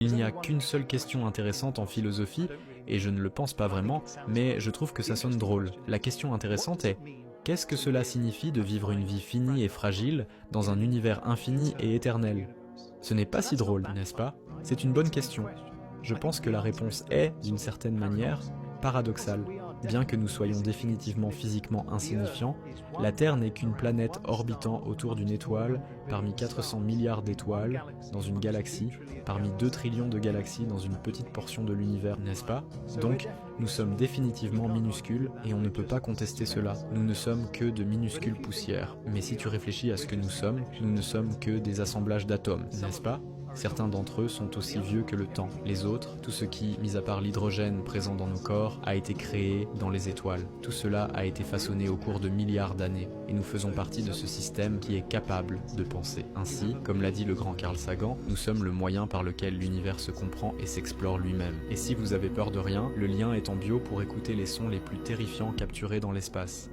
Il n'y a qu'une seule question intéressante en philosophie, et je ne le pense pas vraiment, mais je trouve que ça sonne drôle. La question intéressante est: qu'est-ce que cela signifie de vivre une vie finie et fragile dans un univers infini et éternel? Ce n'est pas si drôle, n'est-ce pas? C'est une bonne question. Je pense que la réponse est, d'une certaine manière, paradoxale. Bien que nous soyons définitivement physiquement insignifiants, la Terre n'est qu'une planète orbitant autour d'une étoile parmi 400 milliards d'étoiles dans une galaxie, parmi 2 trillions de galaxies dans une petite portion de l'univers, n'est-ce pas? Donc, nous sommes définitivement minuscules et on ne peut pas contester cela. Nous ne sommes que de minuscules poussières. Mais si tu réfléchis à ce que nous ne sommes que des assemblages d'atomes, n'est-ce pas? Certains d'entre eux sont aussi vieux que le temps. Les autres, tout ce qui, mis à part l'hydrogène présent dans nos corps, a été créé dans les étoiles. Tout cela a été façonné au cours de milliards d'années, et nous faisons partie de ce système qui est capable de penser. Ainsi, comme l'a dit le grand Carl Sagan, nous sommes le moyen par lequel l'univers se comprend et s'explore lui-même. Et si vous avez peur de rien, le lien est en bio pour écouter les sons les plus terrifiants capturés dans l'espace.